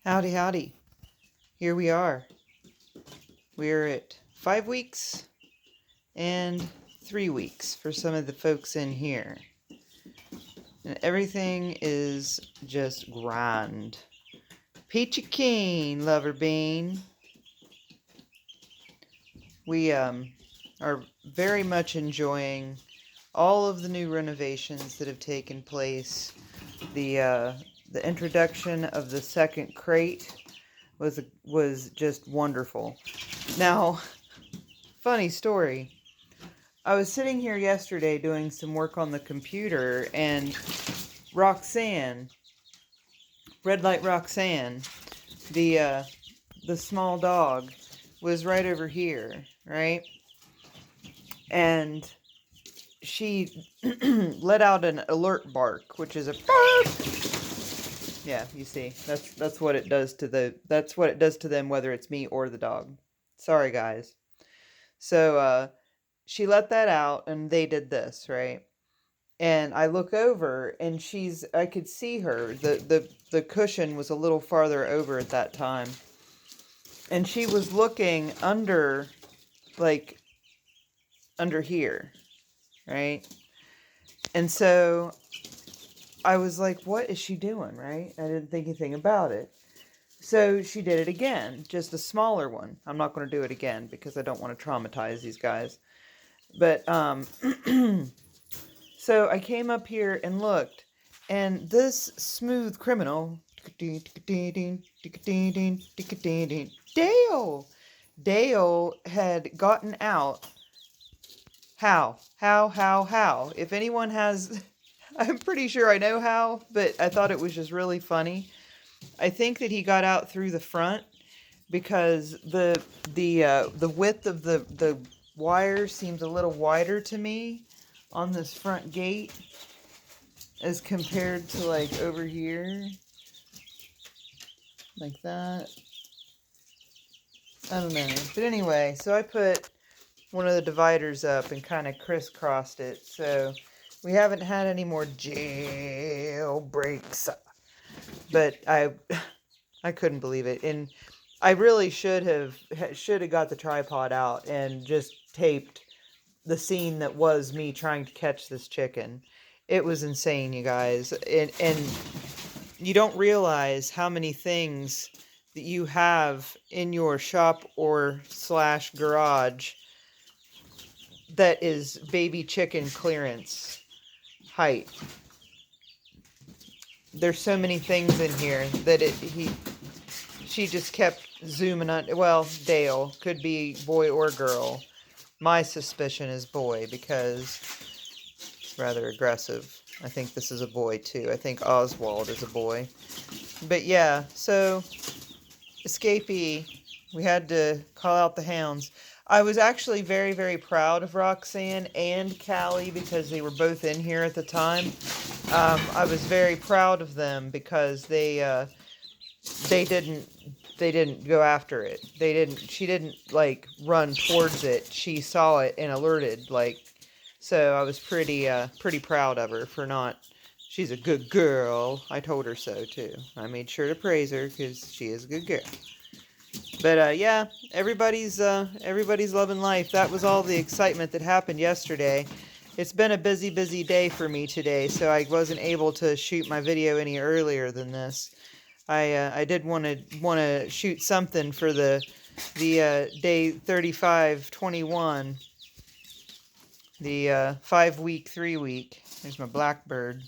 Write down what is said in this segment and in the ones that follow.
Howdy, howdy. Here we are. We're at 5 weeks and 3 weeks for some of the folks in here. And everything is just grand. Peachy Keen, Lover Bean. We are very much enjoying all of the new renovations that have taken place. The introduction of the second crate was just wonderful. Now, funny story. I was sitting here yesterday doing some work on the computer, and Roxanne, Red Light Roxanne, the small dog, was right over here, right? And she let out an alert bark, which is a bark. Yeah, you see, that's what it does to them, whether it's me or the dog. Sorry, guys. So she let that out, and they did this, right? And I look over, and I could see her. The cushion was a little farther over at that time, and she was looking under here, right? And so I was like, what is she doing, right? I didn't think anything about it. So she did it again, just a smaller one. I'm not going to do it again because I don't want to traumatize these guys. But, so I came up here and looked, and this smooth criminal, Dale had gotten out. How? If anyone has, I'm pretty sure I know how, but I thought it was just really funny. I think that he got out through the front because the width of the wire seems a little wider to me on this front gate as compared to like over here, like that. I don't know, but anyway, so I put one of the dividers up and kind of crisscrossed it, so we haven't had any more jailbreaks. But I couldn't believe it, and I really should have got the tripod out and just taped the scene that was me trying to catch this chicken. It was insane, you guys, and you don't realize how many things that you have in your shop or / garage that is baby chicken clearance height. There's so many things in here that she just kept zooming on. Well, Dale could be boy or girl. My suspicion is boy because it's rather aggressive. I think this is a boy too. I think Oswald is a boy. But yeah, so escapee, we had to call out the hounds. I was actually very, very proud of Roxanne and Callie because they were both in here at the time. I was very proud of them because they didn't go after it. She didn't like run towards it. She saw it and alerted, like, so I was pretty proud of her for not. She's a good girl. I told her so too. I made sure to praise her because she is a good girl. But yeah, everybody's loving life. That was all the excitement that happened yesterday. It's been a busy day for me today, so I wasn't able to shoot my video any earlier than this. I did want to shoot something for the day 35-21, the 5 week 3 week. There's my blackbird,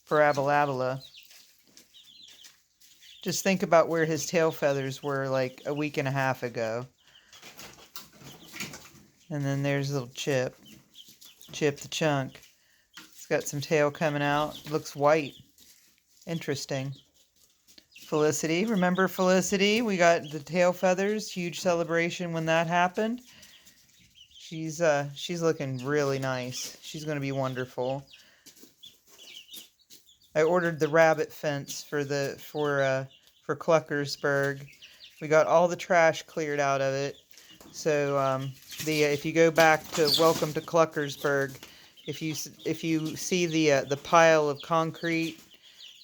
Parabola. Just think about where his tail feathers were like a week and a half ago. And then there's little Chip the chunk. It's got some tail coming out. Looks white. Interesting. Felicity, remember Felicity? We got the tail feathers. Huge celebration when that happened. She's looking really nice. She's going to be wonderful. I ordered the rabbit fence for Cluckersburg. We got all the trash cleared out of it. So if you go back to Welcome to Cluckersburg, if you see the pile of concrete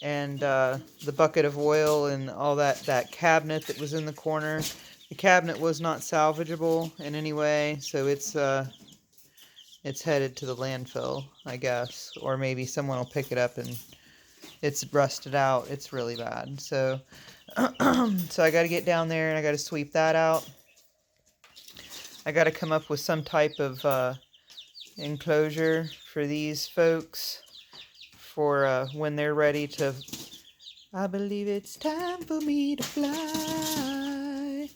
and the bucket of oil and all that cabinet that was in the corner. The cabinet was not salvageable in any way, so it's headed to the landfill, I guess, or maybe someone will pick it up and it's rusted out. It's really bad. So so I got to get down there and I got to sweep that out. I got to come up with some type of enclosure for these folks for when they're ready to. I believe it's time for me to fly.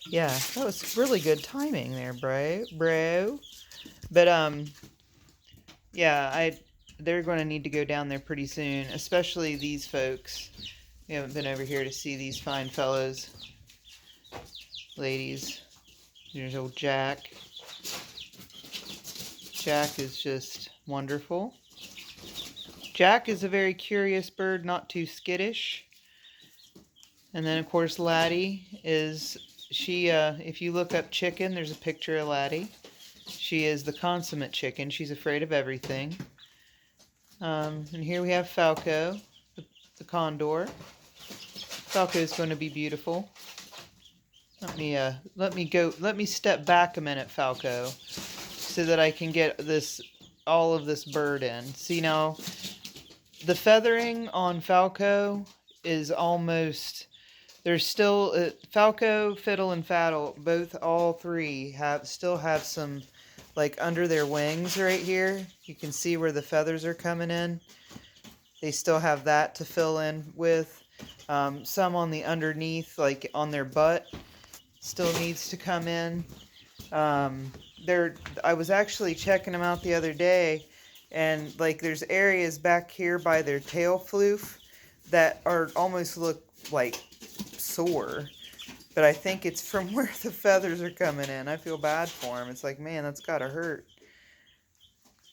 Yeah, that was really good timing there, bro. But yeah, they're going to need to go down there pretty soon, especially these folks. We haven't been over here to see these fine fellows, ladies. There's old Jack. Jack is just wonderful. Jack is a very curious bird, not too skittish. And then, of course, Laddie is, if you look up chicken, there's a picture of Laddie. She is the consummate chicken. She's afraid of everything. And here we have Falco, the condor. Falco is going to be beautiful. Let me step back a minute, Falco, so that I can get all of this bird in. See now, the feathering on Falco is almost, there's still, Falco, Fiddle, and Faddle, all three still have some, like under their wings right here, you can see where the feathers are coming in. They still have that to fill in with. Some on the underneath, like on their butt, still needs to come in. I was actually checking them out the other day, and like there's areas back here by their tail floof that almost look like sore, but I think it's from where the feathers are coming in. I feel bad for them. It's like, man, that's gotta hurt.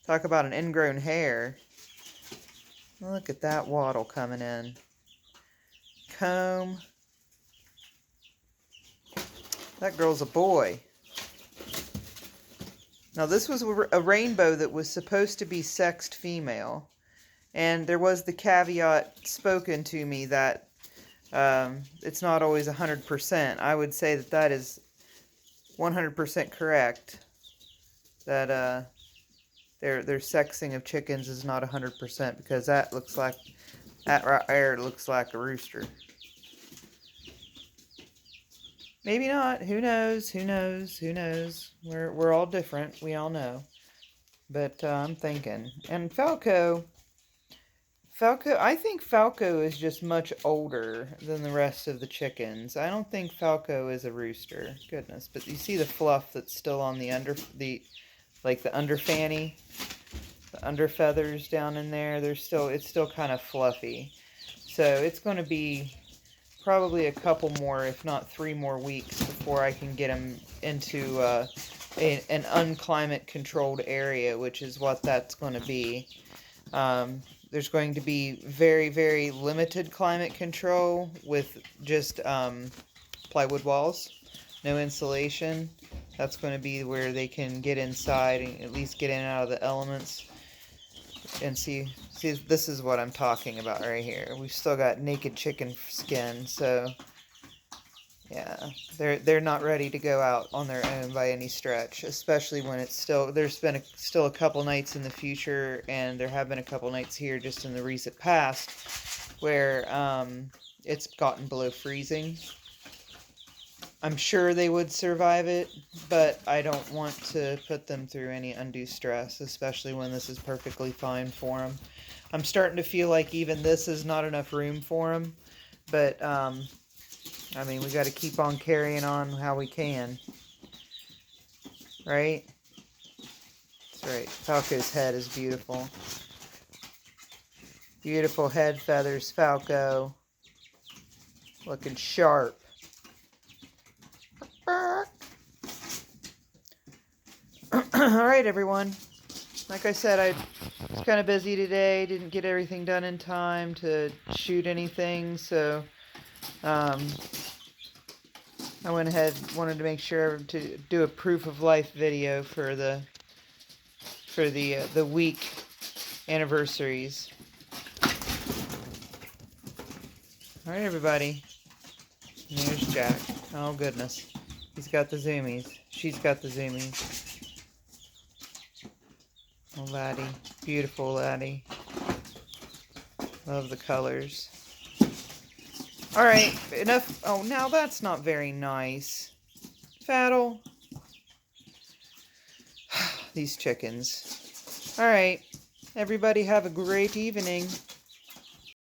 Talk about an ingrown hair. Look at that waddle coming in. Comb. That girl's a boy. Now this was a rainbow that was supposed to be sexed female, and there was the caveat spoken to me that it's not always 100%. I would say that is 100% correct. That their sexing of chickens is not 100%, because that right there looks like a rooster. Maybe not. Who knows? Who knows? Who knows? We're all different. We all know. But I'm thinking. And Falco, I think Falco is just much older than the rest of the chickens. I don't think Falco is a rooster. Goodness. But you see the fluff that's still on the under fanny, the under feathers down in there. It's still kind of fluffy. So it's going to be probably a couple more, if not 3 more weeks before I can get them into an unclimate controlled area, which is what that's going to be. There's going to be very, very limited climate control with just plywood walls, no insulation. That's going to be where they can get inside and at least get in and out of the elements. And see, this is what I'm talking about right here. We've still got naked chicken skin, so yeah, they're not ready to go out on their own by any stretch, especially when there's been still a couple nights in the future, and there have been a couple nights here just in the recent past where it's gotten below freezing. I'm sure they would survive it, but I don't want to put them through any undue stress, especially when this is perfectly fine for them. I'm starting to feel like even this is not enough room for them, but I mean, we got to keep on carrying on how we can, right? That's right. Falco's head is beautiful. Beautiful head feathers, Falco. Looking sharp. Alright, everyone. Like I said, I was kind of busy today. Didn't get everything done in time to shoot anything, so I went ahead, wanted to make sure to do a proof of life video for the week anniversaries. All right, everybody. And there's Jack. Oh, goodness. He's got the zoomies. She's got the zoomies. Oh, laddie. Beautiful laddie. Love the colors. All right, enough. Oh, now that's not very nice. Faddle. These chickens. All right. Everybody have a great evening.